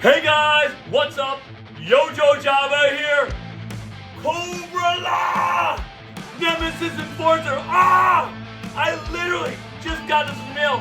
Hey guys, what's up? Yojo Java here. Cobra La! Nemesis Enforcer. I literally just got this mail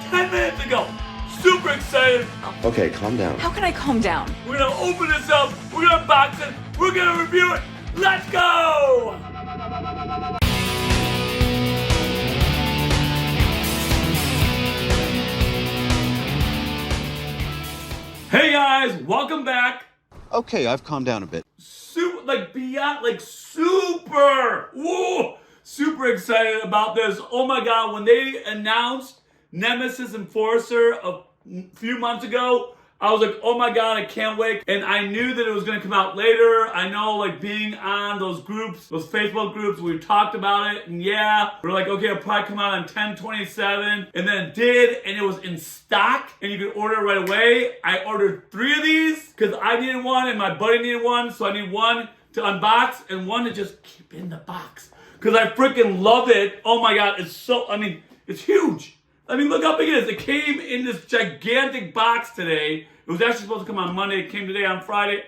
10 minutes ago. Super excited. Okay, calm down. How can I calm down? We're gonna open this up. We're gonna unbox it. We're gonna review it. Let's go! Hey guys, welcome back. Okay, I've calmed down a bit. Super excited about this. Oh my god, when they announced Nemesis Enforcer a few months ago, I was like, oh my god, I can't wait. And I knew that it was gonna come out later. I know, like, being on those groups, those Facebook groups, we talked about it, and yeah, we're like, okay, it'll probably come out on 10/27, and then it did, and it was in stock, and you could order it right away. I ordered 3 of these, because I needed one, and my buddy needed one, so I need one to unbox, and one to just keep in the box, because I freaking love it. Oh my god, it's so, it's huge. Look how big it is. It came in this gigantic box today. It was actually supposed to come on Monday. It came today on Friday.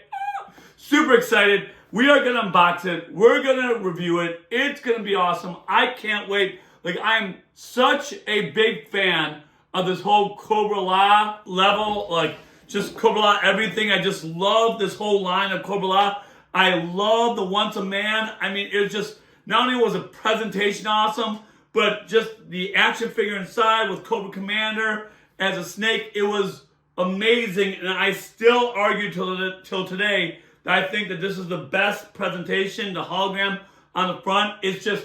Super excited. We are going to unbox it. We're going to review it. It's going to be awesome. I can't wait. I'm such a big fan of this whole Cobra La level. Just Cobra La, everything. I just love this whole line of Cobra La. I love the Once a Man. It was just, not only was the presentation awesome, but just the action figure inside with Cobra Commander as a snake, it was amazing. And I still argue till today that I think that this is the best presentation. The hologram on the front is just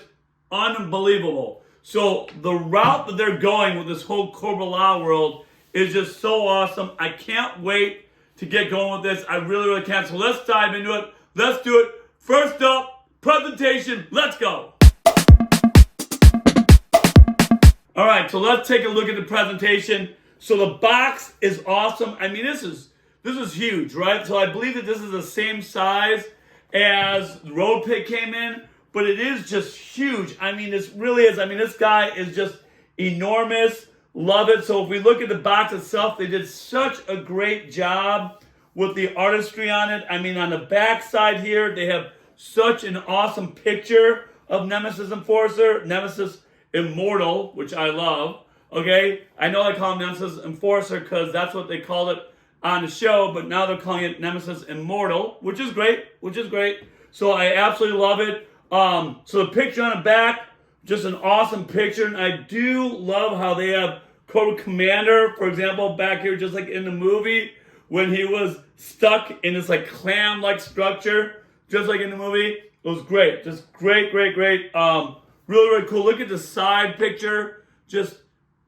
unbelievable. So the route that they're going with this whole Cobra La world is just so awesome. I can't wait to get going with this. I really can't. So let's dive into it. Let's do it. First up, presentation. Let's go. All right, so let's take a look at the presentation. So the box is awesome. This is huge, right? So I believe that this is the same size as the Road Pig came in, but it is just huge. This really is. This guy is just enormous. Love it. So if we look at the box itself, they did such a great job with the artistry on it. On the back side here, they have such an awesome picture of Nemesis Enforcer, Nemesis Immortal, which I love. Okay, I know I call him Nemesis Enforcer because that's what they called it on the show, but now they're calling it Nemesis Immortal, which is great. So I absolutely love it. So the picture on the back, just an awesome picture, and I do love how they have Cobra Commander, for example, back here, just like in the movie when he was stuck in this clam-like structure, just like in the movie. It was great, just great. Really cool. Look at the side picture. Just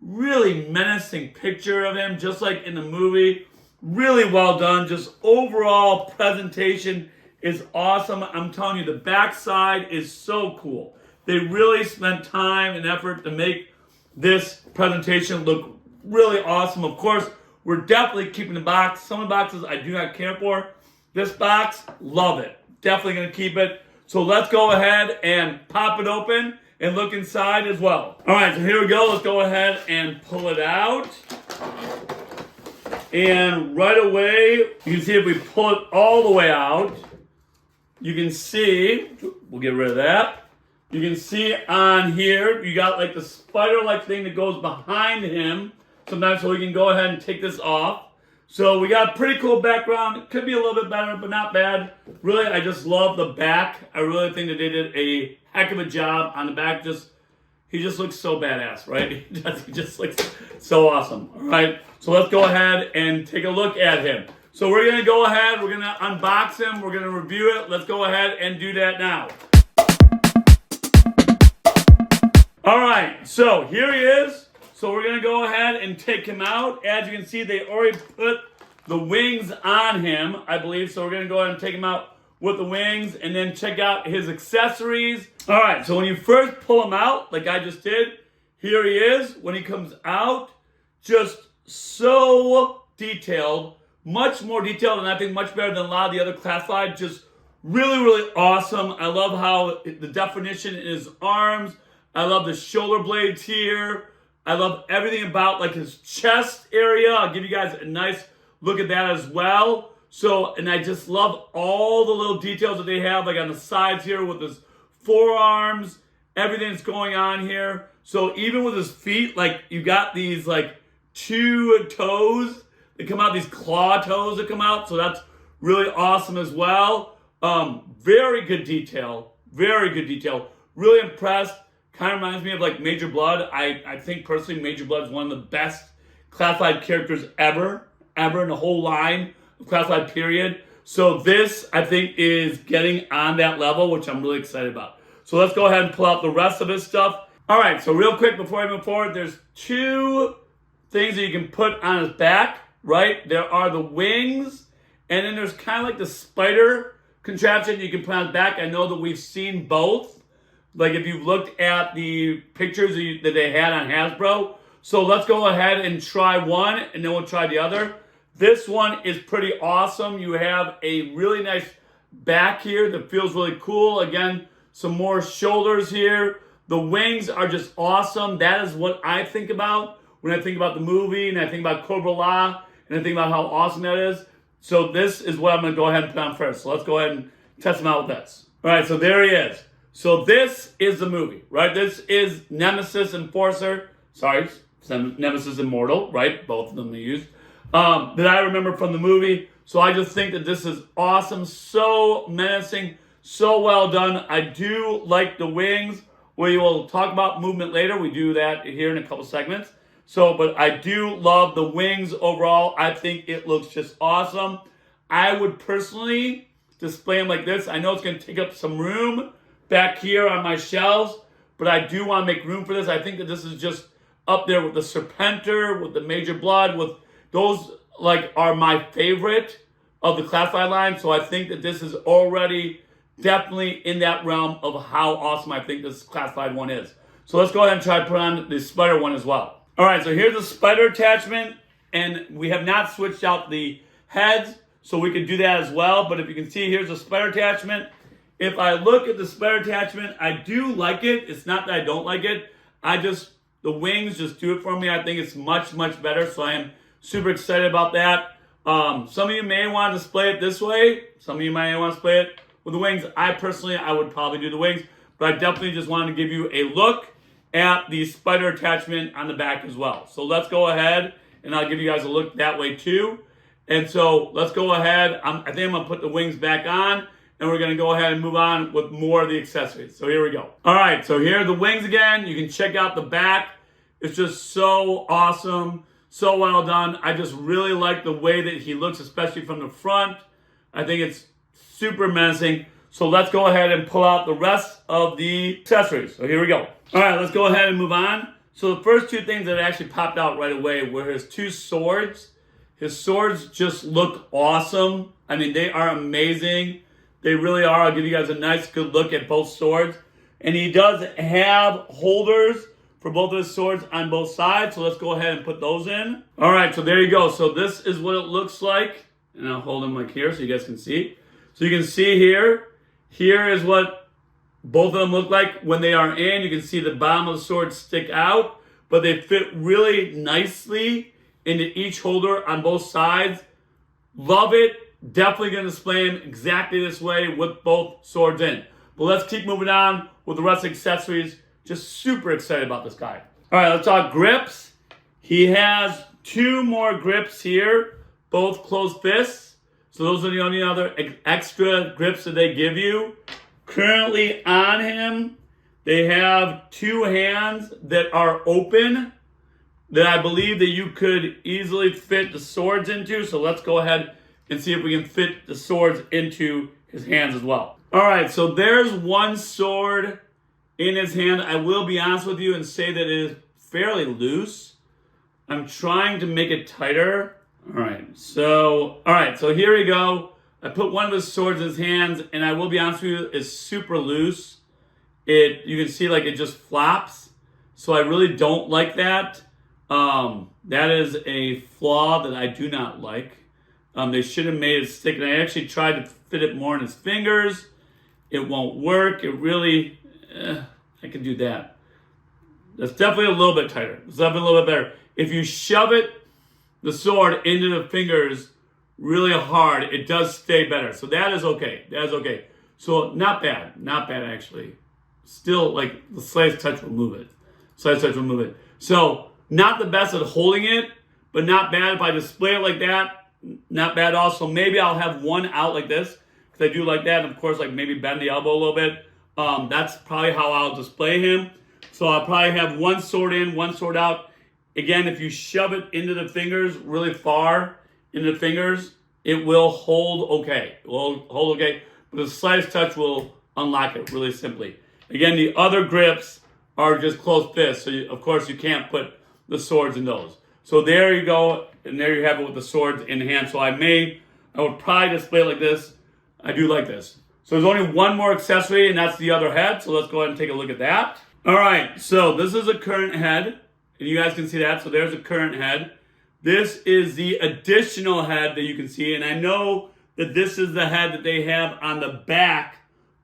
really menacing picture of him, just like in the movie. Really well done. Just overall presentation is awesome. I'm telling you, the back side is so cool. They really spent time and effort to make this presentation look really awesome. Of course, we're definitely keeping the box. Some of the boxes I do not care for. This box, love it. Definitely going to keep it. So let's go ahead and pop it open and look inside as well. All right, so here we go. Let's go ahead and pull it out. And right away, you can see if we pull it all the way out, you can see, we'll get rid of that. You can see on here, you got the spider-like thing that goes behind him sometimes, so we can go ahead and take this off. So we got a pretty cool background. It could be a little bit better, but not bad. Really, I just love the back. I really think that they did a heck of a job on the back. He just looks so badass, right? He just looks so awesome. All right, so let's go ahead and take a look at him. So we're gonna go ahead, we're gonna unbox him, we're gonna review it. Let's go ahead and do that now. All right, so here he is. So we're going to go ahead and take him out. As you can see, they already put the wings on him, I believe. So we're going to go ahead and take him out with the wings and then check out his accessories. All right, so when you first pull him out, like I just did, here he is. When he comes out, just so detailed, much more detailed, and I think much better than a lot of the other classified. Just really awesome. I love how the definition in his arms. I love the shoulder blades here. I love everything about his chest area. I'll give you guys a nice look at that as well. So, and I just love all the little details that they have, like on the sides here with his forearms, everything that's going on here. So even with his feet, like you got these like 2 toes that come out, these claw toes that come out. So that's really awesome as well. Very good detail. Very good detail. Really impressed. Kind of reminds me of like Major Blood. I think personally Major Blood is one of the best classified characters ever in the whole line of classified period. So this, I think, is getting on that level, which I'm really excited about. So let's go ahead and pull out the rest of this stuff. All right, so real quick before I move forward, there's 2 things that you can put on his back, right? There are the wings, and then there's kind of like the spider contraption you can put on his back. I know that we've seen both. Like if you've looked at the pictures that they had on Hasbro. So let's go ahead and try one, and then we'll try the other. This one is pretty awesome. You have a really nice back here that feels really cool. Again, some more shoulders here. The wings are just awesome. That is what I think about when I think about the movie, and I think about Cobra La, and I think about how awesome that is. So this is what I'm going to go ahead and put on first. So let's go ahead and test him out with this. All right, so there he is. So this is the movie, right? This is Nemesis Enforcer. Sorry, Nemesis Immortal, right? Both of them they used. That I remember from the movie. So I just think that this is awesome. So menacing. So well done. I do like the wings. We will talk about movement later. We do that here in a couple segments. So, but I do love the wings overall. I think it looks just awesome. I would personally display them like this. I know it's going to take up some room back here on my shelves, but I do want to make room for this. I think that this is just up there with the Serpentor, with the Major Blood, with those like are my favorite of the classified line. So I think that this is already definitely in that realm of how awesome I think this classified one is. So let's go ahead and try to put on the spider one as well. All right, so here's the spider attachment, and we have not switched out the heads, so we could do that as well. But if you can see, here's the spider attachment. If I look at the spider attachment, I do like it. It's not that I don't like it. The wings just do it for me. I think it's much, much better, so I am super excited about that. Some of you may want to display it this way. Some of you might want to display it with the wings. I would probably do the wings, but I definitely just wanted to give you a look at the spider attachment on the back as well. So let's go ahead, and I'll give you guys a look that way too. And so let's go ahead. I think I'm going to put the wings back on, and we're going to go ahead and move on with more of the accessories. So here we go. All right, so here are the wings again. You can check out the back. It's just so awesome, so well done. I just really like the way that he looks, especially from the front. I think it's super menacing. So let's go ahead and pull out the rest of the accessories. So here we go. All right, let's go ahead and move on. So the first 2 things that actually popped out right away were his 2 swords. His swords just look awesome. I mean, they are amazing. They really are. I'll give you guys a nice, good look at both swords. And he does have holders for both of his swords on both sides. So let's go ahead and put those in. All right, so there you go. So this is what it looks like. And I'll hold them like here so you guys can see. So you can see here. Here is what both of them look like when they are in. You can see the bottom of the sword stick out, but they fit really nicely into each holder on both sides. Love it. Definitely going to display them exactly this way with both swords in. But let's keep moving on with the rest of the accessories. Just super excited about this guy. All right, let's talk grips. He has 2 more grips here, both closed fists. So those are the only other extra grips that they give you. Currently on him, they have 2 hands that are open that I believe that you could easily fit the swords into. So let's go ahead and see if we can fit the swords into his hands as well. All right, so there's 1 sword in his hand. I will be honest with you and say that it is fairly loose. I'm trying to make it tighter. All right, so here we go. I put one of his swords in his hands, and I will be honest with you, it's super loose. You can see like it just flops. So I really don't like that. That is a flaw that I do not like. They should have made it stick, and I actually tried to fit it more in his fingers. It won't work. It really, I can do that. That's definitely a little bit tighter. It's definitely a little bit better. If you shove the sword into the fingers really hard, it does stay better. So that is okay. That is okay. So not bad. Not bad, actually. Still, like, the slice touch will move it. Slice touch will move it. So not the best at holding it, but not bad if I display it like that. Not bad also. Maybe I'll have one out like this, because I do like that. And of course, like maybe bend the elbow a little bit. That's probably how I'll display him. So I'll probably have one sword in, one sword out. Again, if you shove it into the fingers really far into the fingers, it will hold okay. It will hold okay. But the slice touch will unlock it really simply. Again, the other grips are just closed fists. So of course you can't put the swords in those. So there you go. And there you have it with the swords in hand. So I would probably display it like this. I do like this. So there's only one more accessory, and that's the other head. So let's go ahead and take a look at that. All right, so this is a current head, and you guys can see that. So there's a current head. This is the additional head that you can see, and I know that this is the head that they have on the back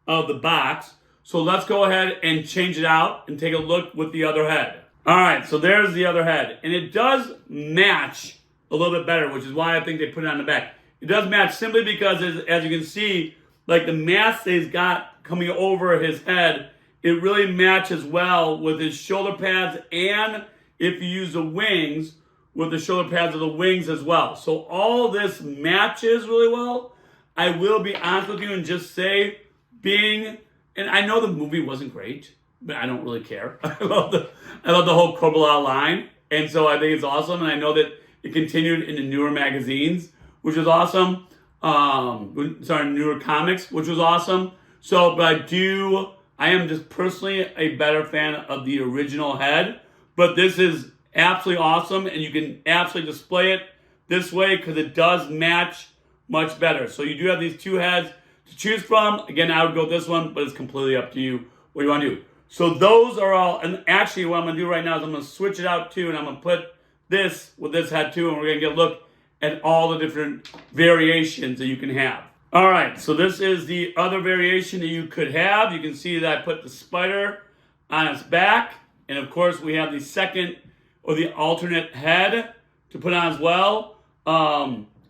of the box. So let's go ahead and change it out and take a look with the other head. All right, so there's the other head, and it does match a little bit better, which is why I think they put it on the back. It does match simply because, as you can see, like the mask that he's got coming over his head, it really matches well with his shoulder pads, and if you use the wings, with the shoulder pads of the wings as well. So all this matches really well. I will be honest with you and just say, and I know the movie wasn't great, but I don't really care. I love the whole Kobala line, and so I think it's awesome, and I know that it continued in the newer magazines, which was awesome. Newer comics, which was awesome. So, but I am just personally a better fan of the original head. But this is absolutely awesome, and you can absolutely display it this way because it does match much better. So you do have these two heads to choose from. Again, I would go with this one, but it's completely up to you what you want to do. So those are all, and actually what I'm going to do right now is I'm going to switch it out too, and I'm going to put this with this head too, and we're going to get a look at all the different variations that you can have. All right, so this is the other variation that you could have. You can see that I put the spider on its back, and of course we have the second or the alternate head to put on as well.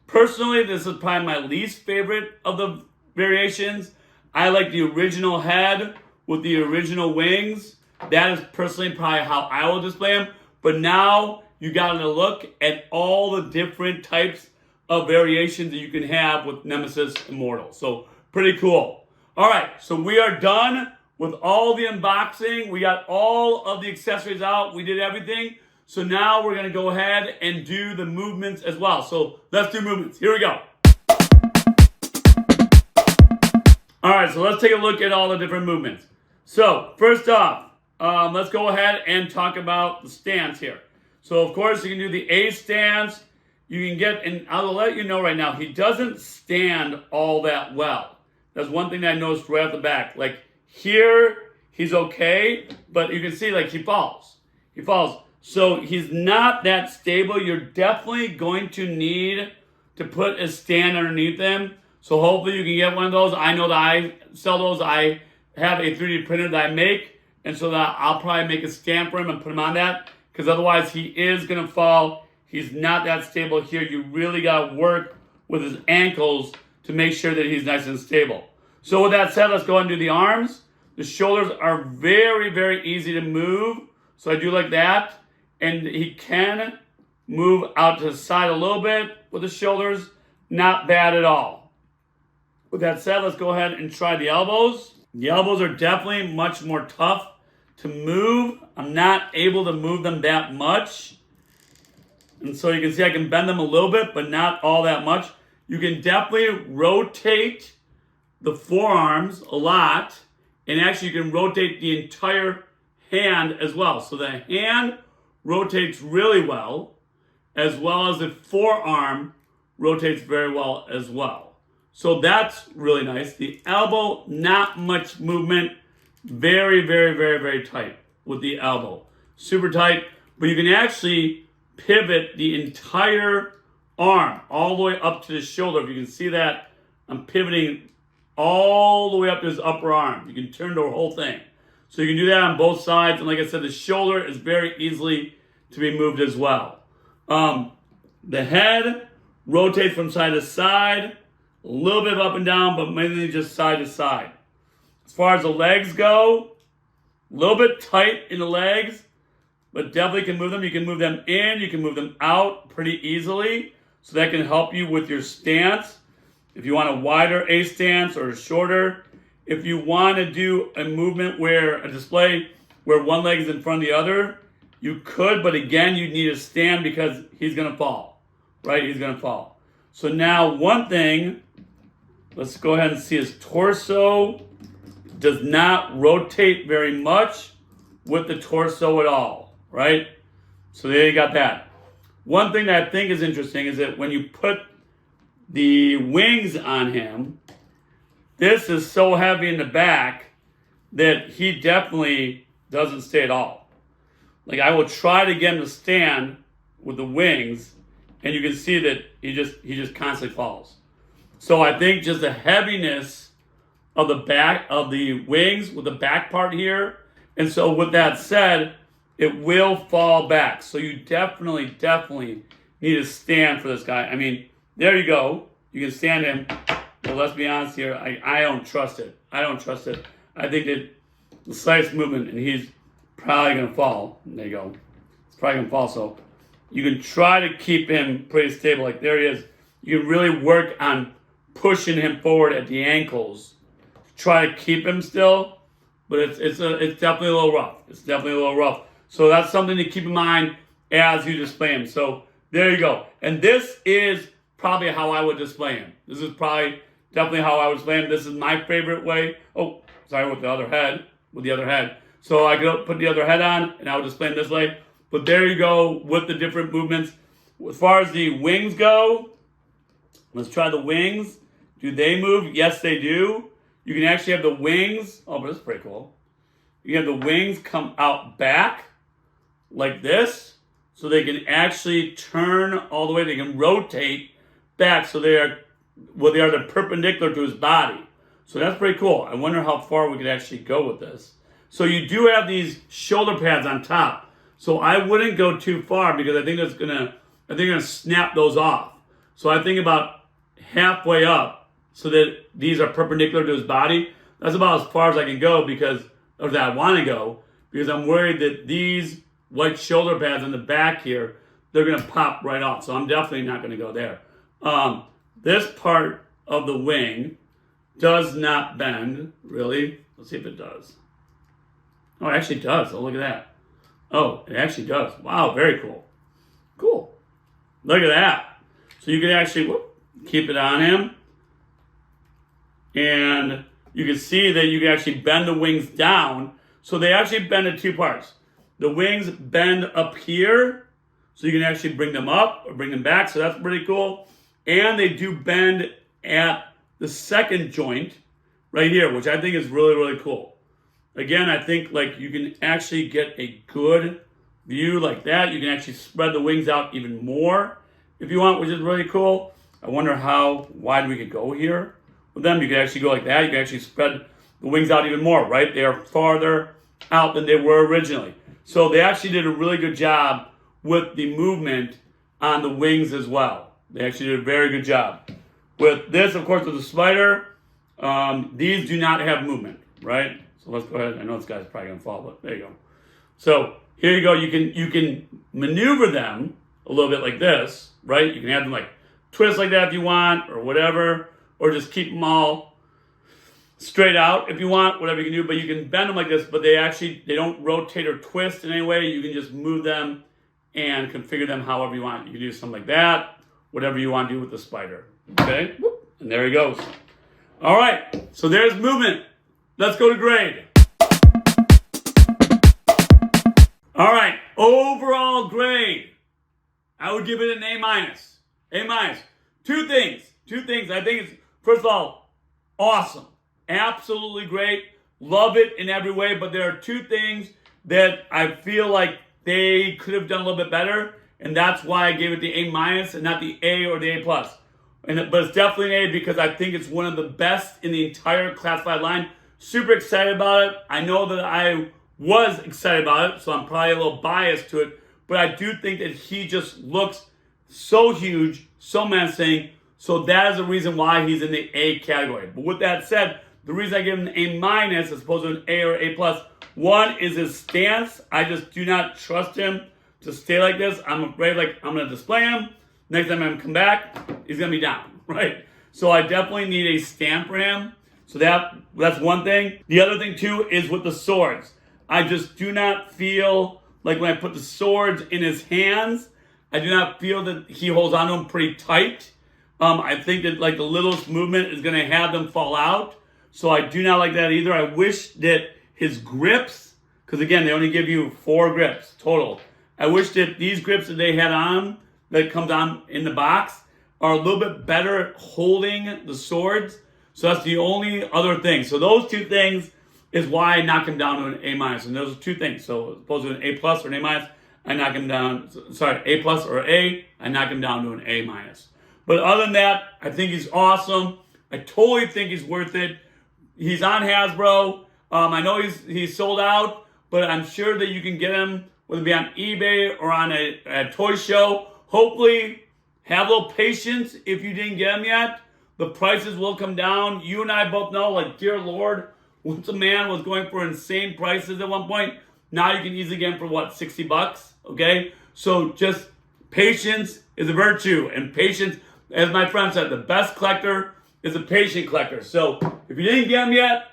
Personally, this is probably my least favorite of the variations. I like the original head with the original wings. That is personally probably how I will display them. But now you got to look at all the different types of variations that you can have with Nemesis Immortal. So pretty cool. All right, so we are done with all the unboxing. We got all of the accessories out. We did everything. So now we're going to go ahead and do the movements as well. So let's do movements. Here we go. All right, so let's take a look at all the different movements. So first off, let's go ahead and talk about the stance here. So, of course, you can do the A stance. You can get, and I'll let you know right now, he doesn't stand all that well. That's one thing that I noticed right off the back. Like, here, he's okay, but you can see, like, he falls. He falls. So, he's not that stable. You're definitely going to need to put a stand underneath him. So, hopefully, you can get one of those. I know that I sell those. I have a 3D printer that I make, and so that I'll probably make a stand for him and put him on that. Because otherwise he is going to fall. He's not that stable here. You really got to work with his ankles to make sure that he's nice and stable. So with that said, let's go ahead and do the arms. The shoulders are very, very easy to move. So I do like that. And he can move out to the side a little bit with the shoulders. Not bad at all. With that said, let's go ahead and try the elbows. The elbows are definitely much more tough to move. I'm not able to move them that much. And so you can see I can bend them a little bit, but not all that much. You can definitely rotate the forearms a lot. And actually you can rotate the entire hand as well. So the hand rotates really well as as the forearm rotates very well as well. So that's really nice. The elbow, not much movement. Very, very, very, very tight with the elbow. Super tight, but you can actually pivot the entire arm all the way up to the shoulder. If you can see that, I'm pivoting all the way up to his upper arm. You can turn the whole thing. So you can do that on both sides. And like I said, the shoulder is very easily to be moved as well. The head rotates from side to side, a little bit of up and down, but mainly just side to side. As far as the legs go, a little bit tight in the legs, but definitely can move them. You can move them in, you can move them out pretty easily. So that can help you with your stance. If you want a wider A stance or a shorter, if you want to do a movement where a display where one leg is in front of the other, you could, but again, you need to stand because he's going to fall, right? He's going to fall. So now one thing, let's go ahead and see his torso does not rotate very much with the torso at all, right? So there you got that. One thing that I think is interesting is that when you put the wings on him, this is so heavy in the back that he definitely doesn't stay at all. Like I will try to get him to stand with the wings, and you can see that he just constantly falls. So I think just the heaviness of the back of the wings with the back part here, and so with that said, it will fall back. So you definitely need to stand for this guy. I mean, there you go. You can stand him. But let's be honest here. I don't trust it. I don't trust it. I think that the slightest movement, and he's probably going to fall. There you go. He's probably going to fall. So you can try to keep him pretty stable. Like there he is. You can really work on pushing him forward at the ankles. Try to keep him still. But it's definitely a little rough. It's definitely a little rough. So that's something to keep in mind as you display him. So there you go. And this is probably how I would display him. This is probably definitely how I would display him. This is my favorite way. Oh, sorry, with the other head. So I could put the other head on and I would display him this way. But there you go with the different movements. As far as the wings go, let's try the wings. Do they move? Yes, they do. You can actually have the wings. Oh, but that's pretty cool. You have the wings come out back like this. So they can actually turn all the way. They can rotate back. So they're perpendicular to his body. So that's pretty cool. I wonder how far we could actually go with this. So you do have these shoulder pads on top. So I wouldn't go too far because I think they're gonna snap those off. So I think about halfway up so that these are perpendicular to his body. That's about as far as I can go or that I want to go, because I'm worried that these white shoulder pads on the back here, they're gonna pop right off. So I'm definitely not gonna go there. This part of the wing does not bend, really. Let's see if it does. Oh, it actually does. Oh, look at that. Oh, it actually does. Wow, very cool. Cool. Look at that. So you can actually keep it on him. And you can see that you can actually bend the wings down. So they actually bend in two parts. The wings bend up here. So you can actually bring them up or bring them back. So that's pretty cool. And they do bend at the second joint right here, which I think is really, really cool. Again, I think like you can actually get a good view like that. You can actually spread the wings out even more if you want, which is really cool. I wonder how wide we could go here with them. You can actually go like that. You can actually spread the wings out even more, right? They are farther out than they were originally. So they actually did a really good job with the movement on the wings as well. They actually did a very good job. With this, of course, with the spider, these do not have movement, right? So let's go ahead. I know this guy's probably gonna fall, but there you go. So here you go. You can maneuver them a little bit like this, right? You can have them like twist like that if you want, or whatever, or just keep them all straight out if you want, whatever you can do. But you can bend them like this, but they don't rotate or twist in any way. You can just move them and configure them however you want. You can do something like that, whatever you want to do with the spider. Okay, and there he goes. All right, so there's movement. Let's go to grade. All right, overall grade. I would give it an A minus. A minus. Two things. I think it's, first of all, awesome. Absolutely great. Love it in every way, but there are two things that I feel like they could have done a little bit better, and that's why I gave it the A minus and not the A or the A plus. But it's definitely an A because I think it's one of the best in the entire classified line. Super excited about it. I know that I was excited about it, so I'm probably a little biased to it, but I do think that he just looks so huge, so menacing. So that is the reason why he's in the A category. But with that said, the reason I give him an A- as opposed to an A or A+, one is his stance. I just do not trust him to stay like this. I'm afraid like I'm going to display him. Next time I come back, he's going to be down, right? So I definitely need a stand for him. So that's one thing. The other thing too is with the swords. I just do not feel like when I put the swords in his hands, I do not feel that he holds on to them pretty tight. I think that like the littlest movement is going to have them fall out. So I do not like that either. I wish that his grips, because again, they only give you 4 grips total. I wish that these grips that they had on, that comes on in the box, are a little bit better at holding the swords. So that's the only other thing. So those 2 things is why I knock him down to an A-. And those are 2 things. So as opposed to an A+ or an A-, I knock him down, sorry, A+ or A, I knock him down to an A-. But other than that, I think he's awesome. I totally think he's worth it. He's on Hasbro. I know he's sold out, but I'm sure that you can get him, whether it be on eBay or on a toy show. Hopefully, have a little patience if you didn't get him yet. The prices will come down. You and I both know, like, dear Lord, once a man was going for insane prices at one point, now you can easily get him for, what, $60, okay? So just patience is a virtue. And patience, as my friend said, the best collector is a patient collector. So if you didn't get them yet,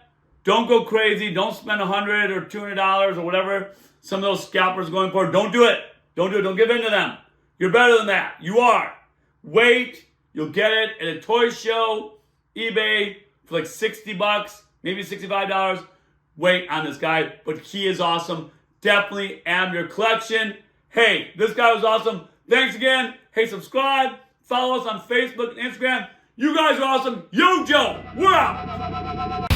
don't go crazy. Don't spend $100 or $200 or whatever some of those scalpers are going for. Don't do it. Don't do it. Don't give in to them. You're better than that. You are. Wait. You'll get it at a toy show, eBay, for like $60, maybe $65. Wait on this guy. But he is awesome. Definitely add your collection. Hey, this guy was awesome. Thanks again. Hey, subscribe. Follow us on Facebook and Instagram. You guys are awesome. Yo, Joe, we're out.